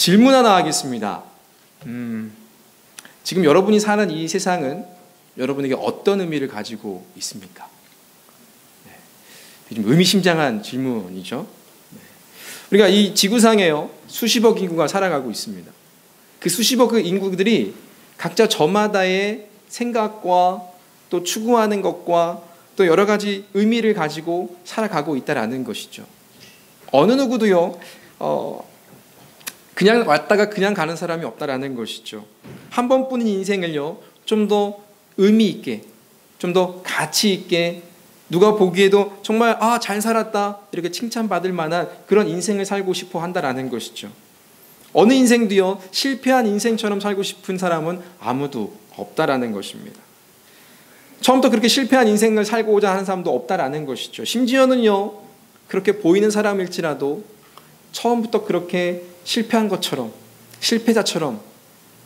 질문 하나 하겠습니다. 지금 여러분이 사는 이 세상은 여러분에게 어떤 의미를 가지고 있습니까? 좀 의미심장한 질문이죠. 우리가 이 지구상에요, 수십억 인구가 살아가고 있습니다. 그 수십억 인구들이 각자 저마다의 생각과 또 추구하는 것과 또 여러 가지 의미를 가지고 살아가고 있다라는 것이죠. 어느 누구도요, 그냥 왔다가 그냥 가는 사람이 없다라는 것이죠. 한 번뿐인 인생을요, 좀 더 의미 있게, 좀 더 가치 있게, 누가 보기에도 정말 잘 살았다 이렇게 칭찬받을 만한 그런 인생을 살고 싶어 한다라는 것이죠. 어느 인생도요, 실패한 인생처럼 살고 싶은 사람은 아무도 없다라는 것입니다. 처음부터 그렇게 실패한 인생을 살고자 하는 사람도 없다라는 것이죠. 심지어는요, 그렇게 보이는 사람일지라도 처음부터 그렇게 실패한 것처럼, 실패자처럼,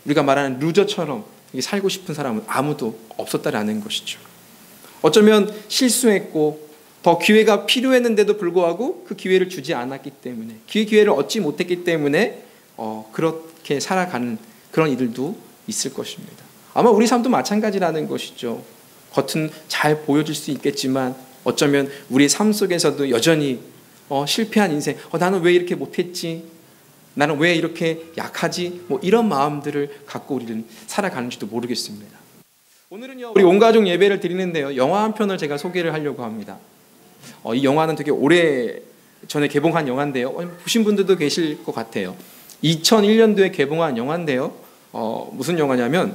우리가 말하는 루저처럼 살고 싶은 사람은 아무도 없었다라는 것이죠. 어쩌면 실수했고 더 기회가 필요했는데도 불구하고 그 기회를 주지 않았기 때문에, 기회를 얻지 못했기 때문에 그렇게 살아가는 그런 이들도 있을 것입니다. 아마 우리 삶도 마찬가지라는 것이죠. 겉은 잘 보여질 수 있겠지만 어쩌면 우리의 삶 속에서도 여전히 실패한 인생, 나는 왜 이렇게 못했지? 나는 왜 이렇게 약하지? 이런 마음들을 갖고 우리는 살아가는지도 모르겠습니다. 오늘은요, 우리 온 가족 예배를 드리는데요, 영화 한 편을 제가 소개를 하려고 합니다. 이 영화는 되게 오래 전에 개봉한 영화인데요, 보신 분들도 계실 것 같아요. 2001년도에 개봉한 영화인데요, 무슨 영화냐면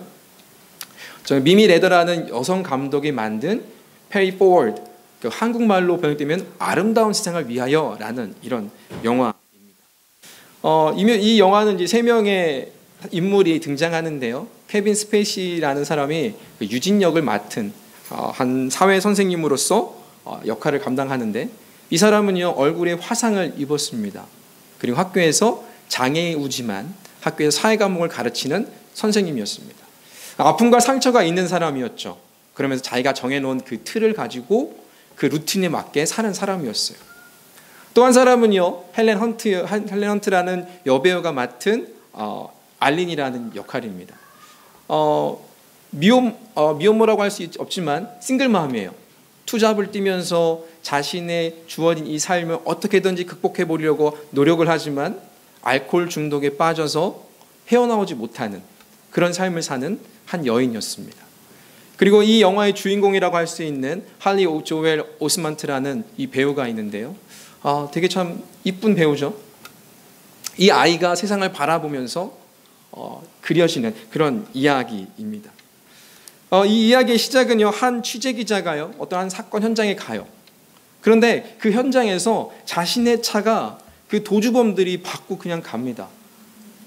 미미 레더라는 여성 감독이 만든 페리 포워드, 한국말로 번역되면 아름다운 세상을 위하여라는 이런 영화입니다. 이 영화는 이제 3명의 인물이 등장하는데요, 케빈 스페이시라는 사람이 유진 역을 맡은 한 사회 선생님으로서 역할을 감당하는데, 이 사람은요, 얼굴에 화상을 입었습니다. 그리고 학교에서 장애우지만 학교에서 사회 과목을 가르치는 선생님이었습니다. 아픔과 상처가 있는 사람이었죠. 그러면서 자기가 정해놓은 그 틀을 가지고 그 루틴에 맞게 사는 사람이었어요. 또 한 사람은요, 헬렌 헌트라는 여배우가 맡은 알린이라는 역할입니다. 미혼모라고 할 수 없지만 싱글맘이에요. 투잡을 뛰면서 자신의 주어진 이 삶을 어떻게든지 극복해 보려고 노력을 하지만 알코올 중독에 빠져서 헤어나오지 못하는 그런 삶을 사는 한 여인이었습니다. 그리고 이 영화의 주인공이라고 할 수 있는 할리 조엘 오스먼트라는 이 배우가 있는데요, 되게 참 이쁜 배우죠. 이 아이가 세상을 바라보면서 그려지는 그런 이야기입니다. 이 이야기의 시작은요, 한 취재기자가요, 어떠한 사건 현장에 가요. 그런데 그 현장에서 자신의 차가 그 도주범들이 받고 그냥 갑니다.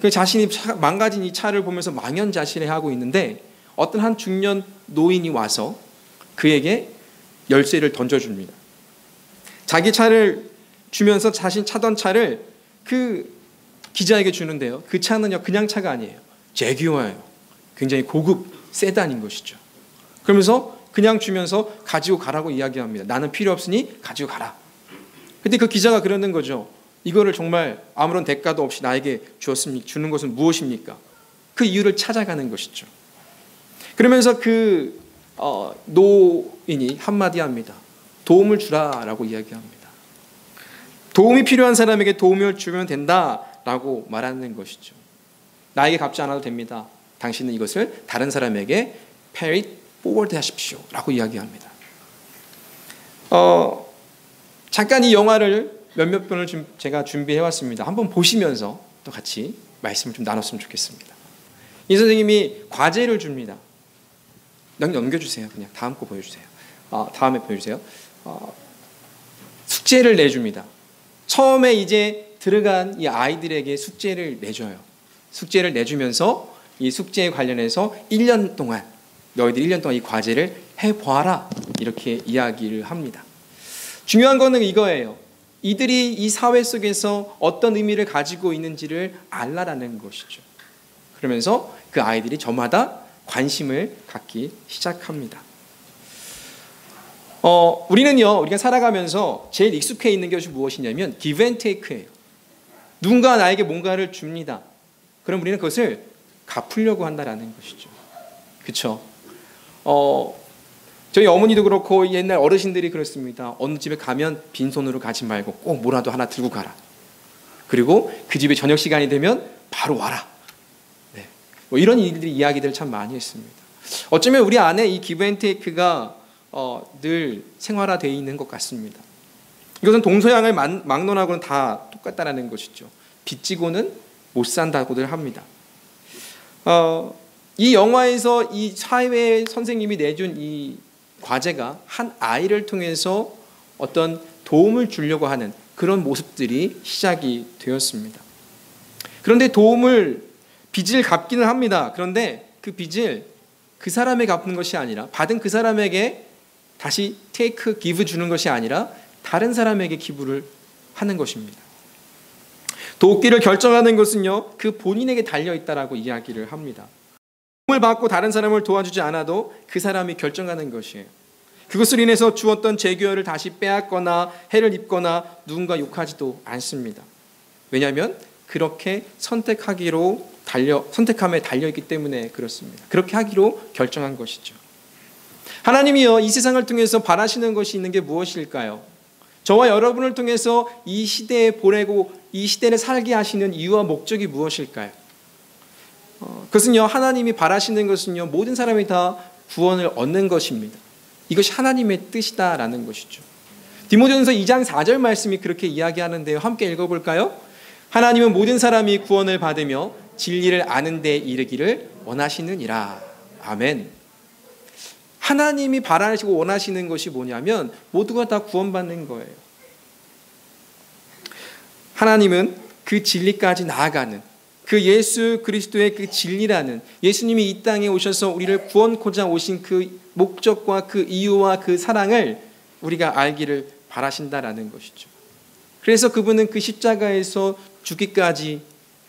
그 자신이 망가진 이 차를 보면서 망연자실해하고 있는데 어떤 한 중년 노인이 와서 그에게 열쇠를 던져줍니다. 자기 차를 주면서 자신 차던 차를 그 기자에게 주는데요, 그 차는요, 그냥 차가 아니에요. 제규어예요. 굉장히 고급 세단인 것이죠. 그러면서 그냥 주면서 가지고 가라고 이야기합니다. 나는 필요 없으니 가지고 가라. 그런데 그 기자가 그러는 거죠. 이거를 정말 아무런 대가도 없이 나에게 주는 것은 무엇입니까? 그 이유를 찾아가는 것이죠. 그러면서 그 노인이 한마디 합니다. 도움을 주라라고 이야기합니다. 도움이 필요한 사람에게 도움을 주면 된다라고 말하는 것이죠. 나에게 갚지 않아도 됩니다. 당신은 이것을 다른 사람에게 pay it forward 하십시오 라고 이야기합니다. 잠깐 이 영화를 몇몇 편을 제가 준비해 왔습니다. 한번 보시면서 또 같이 말씀을 좀 나눴으면 좋겠습니다. 이 선생님이 과제를 줍니다. 넘겨주세요. 그냥 다음 거 보여주세요. 다음에 보여주세요. 숙제를 내줍니다. 처음에 이제 들어간 이 아이들에게 숙제를 내줘요. 숙제를 내주면서 이 숙제에 관련해서 1년 동안 너희들이 1년 동안 이 과제를 해보아라 이렇게 이야기를 합니다. 중요한 거는 이거예요. 이들이 이 사회 속에서 어떤 의미를 가지고 있는지를 알라라는 것이죠. 그러면서 그 아이들이 저마다 관심을 갖기 시작합니다. 우리가 살아가면서 제일 익숙해 있는 것이 무엇이냐면 give and take예요. 누군가 나에게 뭔가를 줍니다. 그럼 우리는 그것을 갚으려고 한다라는 것이죠. 그렇죠? 저희 어머니도 그렇고 옛날 어르신들이 그렇습니다. 어느 집에 가면 빈손으로 가지 말고 꼭 뭐라도 하나 들고 가라. 그리고 그 집에 저녁 시간이 되면 바로 와라. 네. 뭐 이런 이야기들 참 많이 했습니다. 어쩌면 우리 안에 이 기브앤테이크가 늘 생활화되어 있는 것 같습니다. 이것은 동서양을 막론하고는 다 똑같다는 것이죠. 빚지고는 못 산다고들 합니다. 이 영화에서 이 사회 선생님이 내준 이 과제가 한 아이를 통해서 어떤 도움을 주려고 하는 그런 모습들이 시작이 되었습니다. 그런데 빚을 갚기는 합니다. 그런데 그 빚을 그 사람에게 갚는 것이 아니라 받은 그 사람에게 다시 give 주는 것이 아니라 다른 사람에게 기부를 하는 것입니다. 돕기를 결정하는 것은요, 그 본인에게 달려있다라고 이야기를 합니다. 도움을 받고 다른 사람을 도와주지 않아도 그 사람이 결정하는 것이에요. 그것을 인해서 주었던 재교열을 다시 빼앗거나 해를 입거나 누군가 욕하지도 않습니다. 왜냐하면 그렇게 선택함에 달려있기 때문에 그렇습니다. 그렇게 하기로 결정한 것이죠. 하나님이요, 이 세상을 통해서 바라시는 것이 있는 게 무엇일까요? 저와 여러분을 통해서 이 시대에 보내고 이 시대를 살게 하시는 이유와 목적이 무엇일까요? 그것은요, 하나님이 바라시는 것은요, 모든 사람이 다 구원을 얻는 것입니다. 이것이 하나님의 뜻이다라는 것이죠. 디모데전서 2장 4절 말씀이 그렇게 이야기하는데요. 함께 읽어볼까요? 하나님은 모든 사람이 구원을 받으며 진리를 아는 데 이르기를 원하시느니라. 아멘. 하나님이 바라시고 원하시는 것이 뭐냐면 모두가 다 구원받는 거예요. 하나님은 그 진리까지 나아가는 그 예수 그리스도의 그 진리라는 예수님이 이 땅에 오셔서 우리를 구원코자 오신 그 목적과 그 이유와 그 사랑을 우리가 알기를 바라신다라는 것이죠. 그래서 그분은 그 십자가에서 죽기까지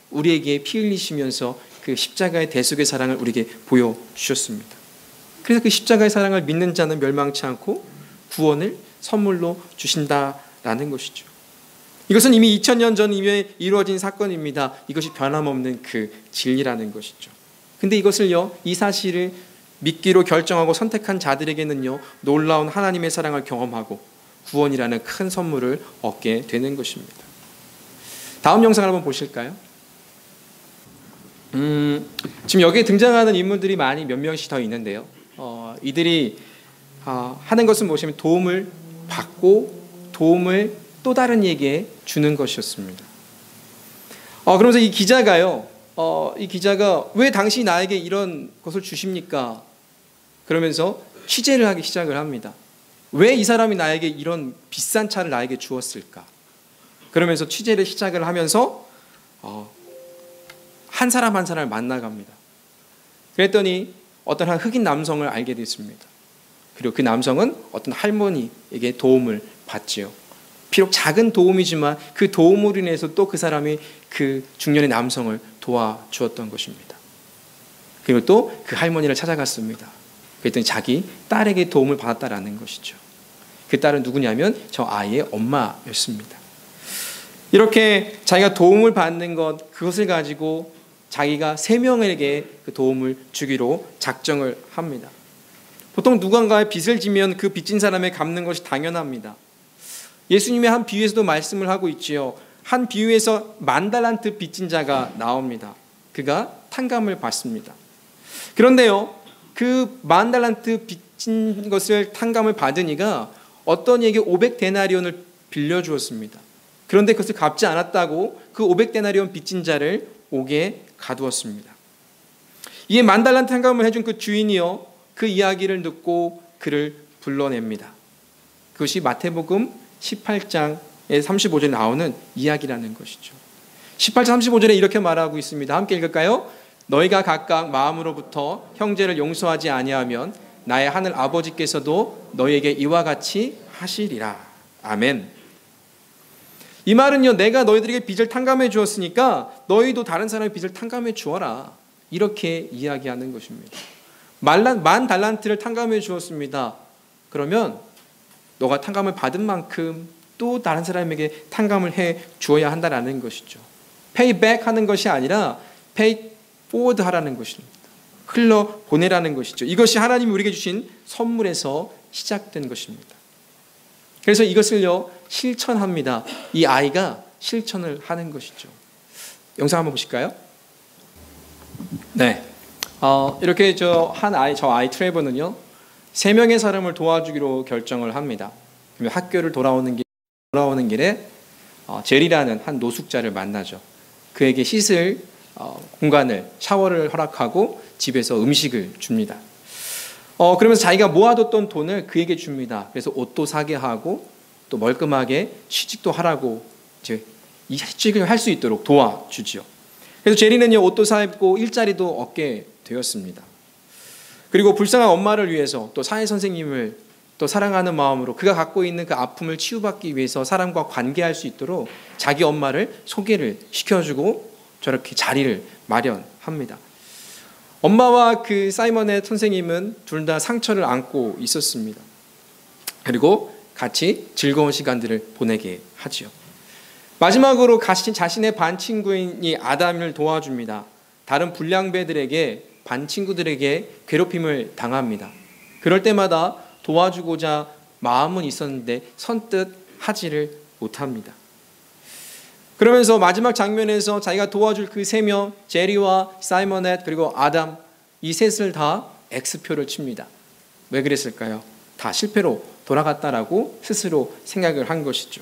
우리에게 피 흘리시면서 그 십자가의 대속의 사랑을 우리에게 보여주셨습니다. 그래서 그 십자가의 사랑을 믿는 자는 멸망치 않고 구원을 선물로 주신다라는 것이죠. 이것은 이미 2000년 전 이후에 이루어진 사건입니다. 이것이 변함없는 그 진리라는 것이죠. 근데 이것을요, 이 사실을 믿기로 결정하고 선택한 자들에게는요, 놀라운 하나님의 사랑을 경험하고 구원이라는 큰 선물을 얻게 되는 것입니다. 다음 영상을 한번 보실까요? 지금 여기에 등장하는 인물들이 몇 명씩 더 있는데요. 이들이 하는 것은 무엇이냐면 도움을 받고 도움을 또 다른 이에게 주는 것이었습니다. 그러면서 이 기자가 왜 당신이 나에게 이런 것을 주십니까? 그러면서 취재를 하기 시작을 합니다. 왜 이 사람이 나에게 이런 비싼 차를 나에게 주었을까? 그러면서 취재를 시작을 하면서 한 사람 한 사람을 만나갑니다. 그랬더니 어떤 한 흑인 남성을 알게 됐습니다. 그리고 그 남성은 어떤 할머니에게 도움을 받지요. 비록 작은 도움이지만 그 도움으로 인해서 또 그 사람이 그 중년의 남성을 도와주었던 것입니다. 그리고 또 그 할머니를 찾아갔습니다. 그랬더니 자기 딸에게 도움을 받았다라는 것이죠. 그 딸은 누구냐면 저 아이의 엄마였습니다. 이렇게 자기가 도움을 받는 것, 그것을 가지고 자기가 3명에게 그 도움을 주기로 작정을 합니다. 보통 누군가의 빚을 지면 그 빚진 사람에 갚는 것이 당연합니다. 예수님의 한 비유에서도 말씀을 하고 있지요. 한 비유에서 10,000달란트 빚진 자가 나옵니다. 그가 탕감을 받습니다. 그런데요, 그 10,000달란트 빚진 것을 탕감을 받은 이가 어떤 이에게 500데나리온을 빌려주었습니다. 그런데 그것을 갚지 않았다고 그 500데나리온 빚진 자를 옥에 가두었습니다. 이에 10,000달란트 탕감을 해준 그 주인이요, 그 이야기를 듣고 그를 불러냅니다. 그것이 마태복음 18장의 35절에 나오는 이야기라는 것이죠. 18장 35절에 이렇게 말하고 있습니다. 함께 읽을까요? 너희가 각각 마음으로부터 형제를 용서하지 아니하면 나의 하늘 아버지께서도 너희에게 이와 같이 하시리라. 아멘. 이 말은요, 내가 너희들에게 빚을 탕감해 주었으니까 너희도 다른 사람의 빚을 탕감해 주어라. 이렇게 이야기하는 것입니다. 10,000달란트를 탕감해 주었습니다. 그러면 너가 탕감을 받은 만큼 또 다른 사람에게 탕감을 해 주어야 한다라는 것이죠. 페이백 하는 것이 아니라 pay forward 하라는 것입니다. 흘러 보내라는 것이죠. 이것이 하나님이 우리에게 주신 선물에서 시작된 것입니다. 그래서 이것을요 실천합니다. 이 아이가 실천을 하는 것이죠. 영상 한번 보실까요? 네, 이렇게 저 아이 트레버는요 3명의 사람을 도와주기로 결정을 합니다. 학교를 돌아오는 길에 제리라는 한 노숙자를 만나죠. 그에게 씻을 공간을, 샤워를 허락하고 집에서 음식을 줍니다. 그러면서 자기가 모아뒀던 돈을 그에게 줍니다. 그래서 옷도 사게 하고 또 멀끔하게 취직도 하라고 이제 이 취직을 할 수 있도록 도와주죠. 그래서 제리는요 옷도 사 입고 일자리도 얻게 되었습니다. 그리고 불쌍한 엄마를 위해서 또 사회 선생님을 또 사랑하는 마음으로 그가 갖고 있는 그 아픔을 치유받기 위해서 사람과 관계할 수 있도록 자기 엄마를 소개를 시켜주고 저렇게 자리를 마련합니다. 엄마와 그 사이먼의 선생님은 둘 다 상처를 안고 있었습니다. 그리고 같이 즐거운 시간들을 보내게 하지요. 마지막으로 자신의 반 친구인 이 아담을 도와줍니다. 다른 불량배들에게 반 친구들에게 괴롭힘을 당합니다. 그럴 때마다 도와주고자 마음은 있었는데 선뜻 하지를 못합니다. 그러면서 마지막 장면에서 자기가 도와줄 그 3명 제리와 사이먼넷 그리고 아담 이 셋을 다 X표를 칩니다. 왜 그랬을까요? 다 실패로 돌아갔다라고 스스로 생각을 한 것이죠.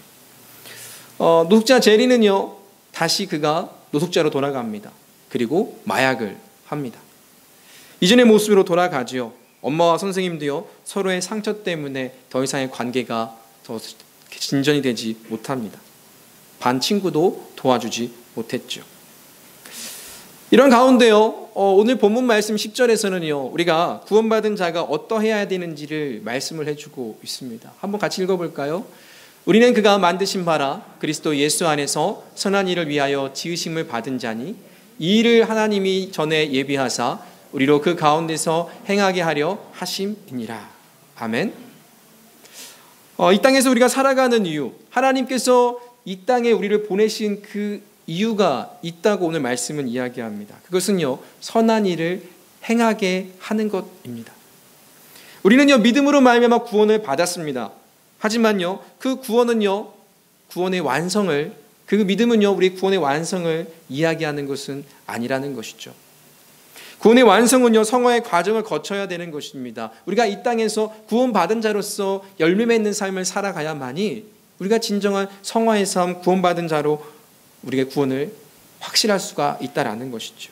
노숙자 제리는요 다시 그가 노숙자로 돌아갑니다. 그리고 마약을 합니다. 이전의 모습으로 돌아가지요. 엄마와 선생님도요 서로의 상처 때문에 더 이상의 관계가 더 진전이 되지 못합니다. 반 친구도 도와주지 못했죠. 이런 가운데요 오늘 본문 말씀 10절에서는요 우리가 구원받은 자가 어떠해야 되는지를 말씀을 해주고 있습니다. 한번 같이 읽어볼까요? 우리는 그가 만드신 바라 그리스도 예수 안에서 선한 일을 위하여 지으심을 받은 자니 이 일을 하나님이 전에 예비하사 우리로 그 가운데서 행하게 하려 하심이니라. 아멘. 이 땅에서 우리가 살아가는 이유, 하나님께서 이 땅에 우리를 보내신 그 이유가 있다고 오늘 말씀은 이야기합니다. 그것은요 선한 일을 행하게 하는 것입니다. 우리는요 믿음으로 말미암아 구원을 받았습니다. 하지만요 그 구원은요 구원의 완성을 그 믿음은요 우리 구원의 완성을 이야기하는 것은 아니라는 것이죠. 구원의 완성은요 성화의 과정을 거쳐야 되는 것입니다. 우리가 이 땅에서 구원받은 자로서 열매 맺는 삶을 살아가야만이 우리가 진정한 성화의 삶, 구원받은 자로 우리의 구원을 확실할 수가 있다라는 것이죠.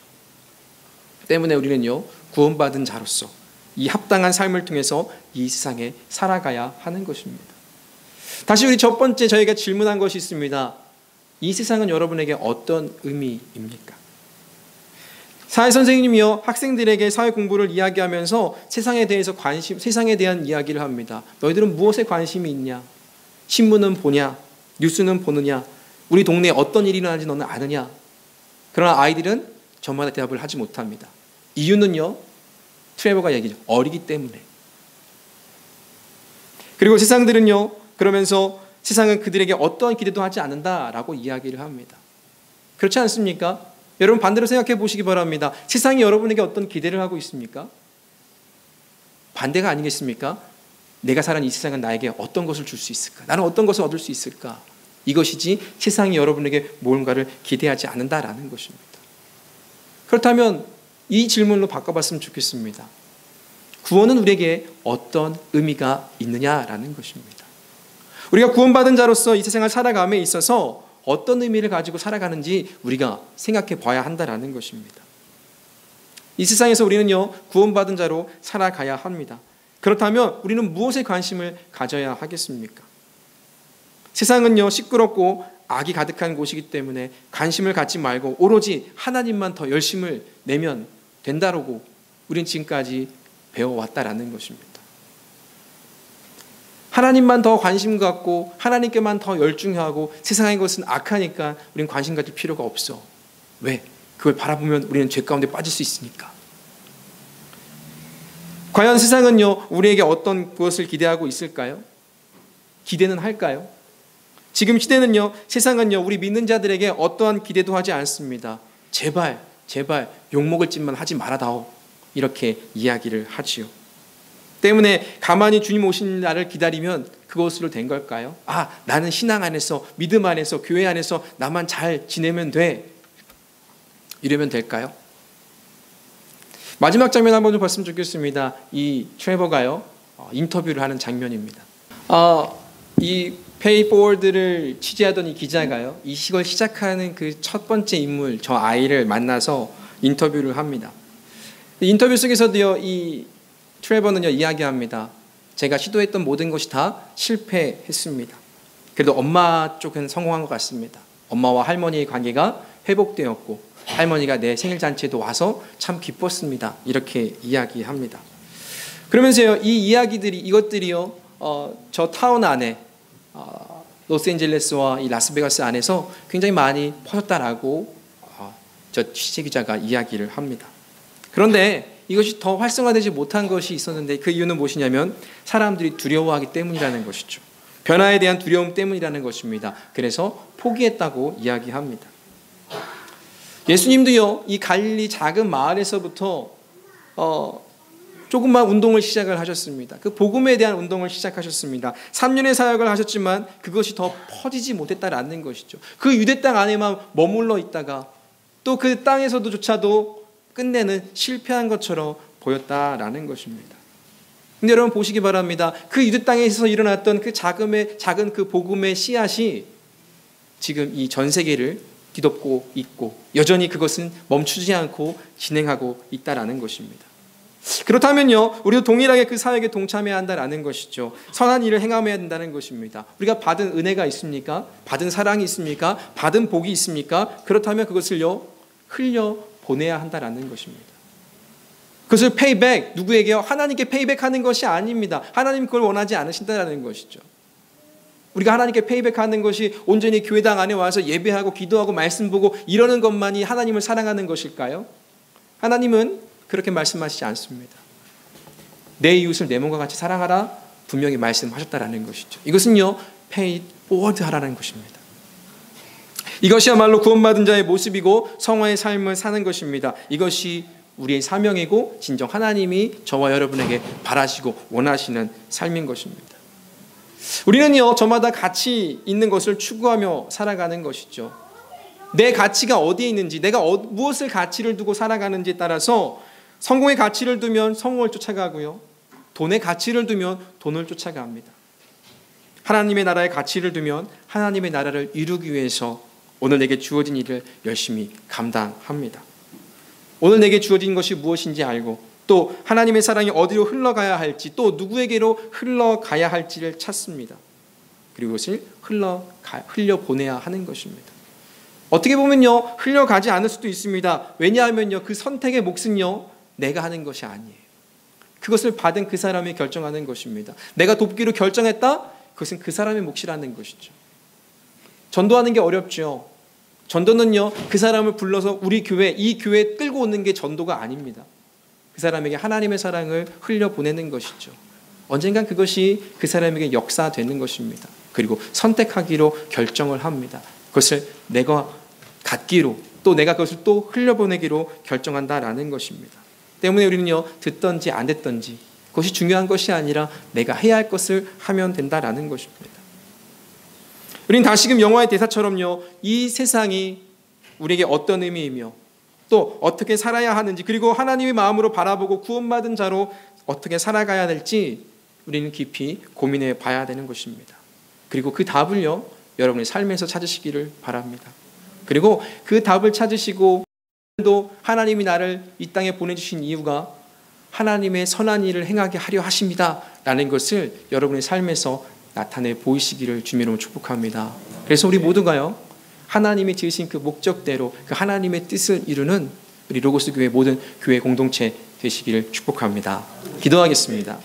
때문에 우리는요 구원받은 자로서 이 합당한 삶을 통해서 이 세상에 살아가야 하는 것입니다. 다시 우리 첫 번째 저희가 질문한 것이 있습니다. 이 세상은 여러분에게 어떤 의미입니까? 사회 선생님이요 학생들에게 사회 공부를 이야기하면서 세상에 대한 이야기를 합니다. 너희들은 무엇에 관심이 있냐? 신문은 보냐? 뉴스는 보느냐? 우리 동네에 어떤 일이 일어나는지 너는 아느냐? 그러나 아이들은 저마다 대답을 하지 못합니다. 이유는요 트레버가 얘기죠. 어리기 때문에. 그리고 세상들은요 그러면서 세상은 그들에게 어떠한 기대도 하지 않는다라고 이야기를 합니다. 그렇지 않습니까? 여러분 반대로 생각해 보시기 바랍니다. 세상이 여러분에게 어떤 기대를 하고 있습니까? 반대가 아니겠습니까? 내가 살아가는 이 세상은 나에게 어떤 것을 줄 수 있을까? 나는 어떤 것을 얻을 수 있을까? 이것이지 세상이 여러분에게 뭔가를 기대하지 않는다라는 것입니다. 그렇다면 이 질문으로 바꿔봤으면 좋겠습니다. 구원은 우리에게 어떤 의미가 있느냐라는 것입니다. 우리가 구원받은 자로서 이 세상을 살아감에 있어서 어떤 의미를 가지고 살아가는지 우리가 생각해 봐야 한다라는 것입니다. 이 세상에서 우리는요 구원받은 자로 살아가야 합니다. 그렇다면 우리는 무엇에 관심을 가져야 하겠습니까? 세상은요 시끄럽고 악이 가득한 곳이기 때문에 관심을 갖지 말고 오로지 하나님만 더 열심을 내면 된다라고 우리는 지금까지 배워왔다라는 것입니다. 하나님만 더 관심 갖고 하나님께만 더 열중하고 세상의 것은 악하니까 우리는 관심 가질 필요가 없어. 왜? 그걸 바라보면 우리는 죄 가운데 빠질 수 있으니까. 과연 세상은요 우리에게 어떤 것을 기대하고 있을까요? 기대는 할까요? 지금 시대는요 세상은요 우리 믿는 자들에게 어떠한 기대도 하지 않습니다. 제발 제발 욕먹을 짓만 하지 말아다오. 이렇게 이야기를 하지요. 때문에 가만히 주님 오시는 날을 기다리면 그것으로 된 걸까요? 아, 나는 신앙 안에서, 믿음 안에서, 교회 안에서 나만 잘 지내면 돼. 이러면 될까요? 마지막 장면 한번 좀 봤으면 좋겠습니다. 이 트레버가요, 인터뷰를 하는 장면입니다. 이 페이포워드를 취재하던 이 기자가요, 이 시걸 시작하는 그 첫 번째 인물, 저 아이를 만나서 인터뷰를 합니다. 인터뷰 속에서도요, 이 트레버는요, 이야기합니다. 제가 시도했던 모든 것이 다 실패했습니다. 그래도 엄마 쪽은 성공한 것 같습니다. 엄마와 할머니의 관계가 회복되었고 할머니가 내 생일 잔치에도 와서 참 기뻤습니다. 이렇게 이야기합니다. 그러면서요, 이 이야기들이, 이것들이요, 저 타운 안에, 로스앤젤레스와 이 라스베가스 안에서 굉장히 많이 퍼졌다라고 저 취재기자가 이야기를 합니다. 그런데 이것이 더 활성화되지 못한 것이 있었는데 그 이유는 무엇이냐면 사람들이 두려워하기 때문이라는 것이죠. 변화에 대한 두려움 때문이라는 것입니다. 그래서 포기했다고 이야기합니다. 예수님도요, 이 갈릴리 작은 마을에서부터 조금만 운동을 시작을 하셨습니다. 그 복음에 대한 운동을 시작하셨습니다. 3년의 사역을 하셨지만 그것이 더 퍼지지 못했다라는 것이죠. 그 유대 땅 안에만 머물러 있다가 또 그 땅에서도조차도 끝내는 실패한 것처럼 보였다라는 것입니다. 근데 여러분 보시기 바랍니다. 그 유대 땅에서 일어났던 그 작은 그 복음의 씨앗이 지금 이 전 세계를 뒤덮고 있고 여전히 그것은 멈추지 않고 진행하고 있다라는 것입니다. 그렇다면요, 우리도 동일하게 그 사역에 동참해야 한다라는 것이죠. 선한 일을 행함해야 된다는 것입니다. 우리가 받은 은혜가 있습니까? 받은 사랑이 있습니까? 받은 복이 있습니까? 그렇다면 그것을요, 흘려 보내야 한다라는 것입니다. 그것을 페이백, 누구에게요? 하나님께 페이백하는 것이 아닙니다. 하나님 그걸 원하지 않으신다라는 것이죠. 우리가 하나님께 페이백하는 것이 온전히 교회당 안에 와서 예배하고 기도하고 말씀 보고 이러는 것만이 하나님을 사랑하는 것일까요? 하나님은 그렇게 말씀하시지 않습니다. 내 이웃을 내 몸과 같이 사랑하라 분명히 말씀하셨다라는 것이죠. 이것은요, 페이 포워드 하라는 것입니다. 이것이야말로 구원받은 자의 모습이고 성화의 삶을 사는 것입니다. 이것이 우리의 사명이고 진정 하나님이 저와 여러분에게 바라시고 원하시는 삶인 것입니다. 우리는요, 저마다 가치 있는 것을 추구하며 살아가는 것이죠. 내 가치가 어디에 있는지, 내가 무엇을 가치를 두고 살아가는지에 따라서 성공의 가치를 두면 성공을 쫓아가고요, 돈의 가치를 두면 돈을 쫓아갑니다. 하나님의 나라의 가치를 두면 하나님의 나라를 이루기 위해서 오늘 내게 주어진 일을 열심히 감당합니다. 오늘 내게 주어진 것이 무엇인지 알고 또 하나님의 사랑이 어디로 흘러가야 할지 또 누구에게로 흘러가야 할지를 찾습니다. 그리고 그것을 흘려보내야 하는 것입니다. 어떻게 보면요, 흘려가지 않을 수도 있습니다. 왜냐하면요, 그 선택의 몫은요, 내가 하는 것이 아니에요. 그것을 받은 그 사람이 결정하는 것입니다. 내가 돕기로 결정했다? 그것은 그 사람의 몫이라는 것이죠. 전도하는 게 어렵죠. 전도는요, 그 사람을 불러서 우리 교회, 이 교회에 끌고 오는 게 전도가 아닙니다. 그 사람에게 하나님의 사랑을 흘려보내는 것이죠. 언젠간 그것이 그 사람에게 역사되는 것입니다. 그리고 선택하기로 결정을 합니다. 그것을 내가 갖기로 또 내가 그것을 또 흘려보내기로 결정한다라는 것입니다. 때문에 우리는요, 듣든지 안 듣든지 그것이 중요한 것이 아니라 내가 해야 할 것을 하면 된다라는 것입니다. 우리는 다시금 영화의 대사처럼요, 이 세상이 우리에게 어떤 의미이며 또 어떻게 살아야 하는지 그리고 하나님의 마음으로 바라보고 구원받은 자로 어떻게 살아가야 될지 우리는 깊이 고민해 봐야 되는 것입니다. 그리고 그 답을요, 여러분의 삶에서 찾으시기를 바랍니다. 그리고 그 답을 찾으시고 또 하나님이 나를 이 땅에 보내주신 이유가 하나님의 선한 일을 행하게 하려 하십니다 라는 것을 여러분의 삶에서 나타내 보이시기를 주님으로 축복합니다. 그래서 우리 모두가요, 하나님이 지으신 그 목적대로 그 하나님의 뜻을 이루는 우리 로고스 교회 모든 교회 공동체 되시기를 축복합니다. 기도하겠습니다.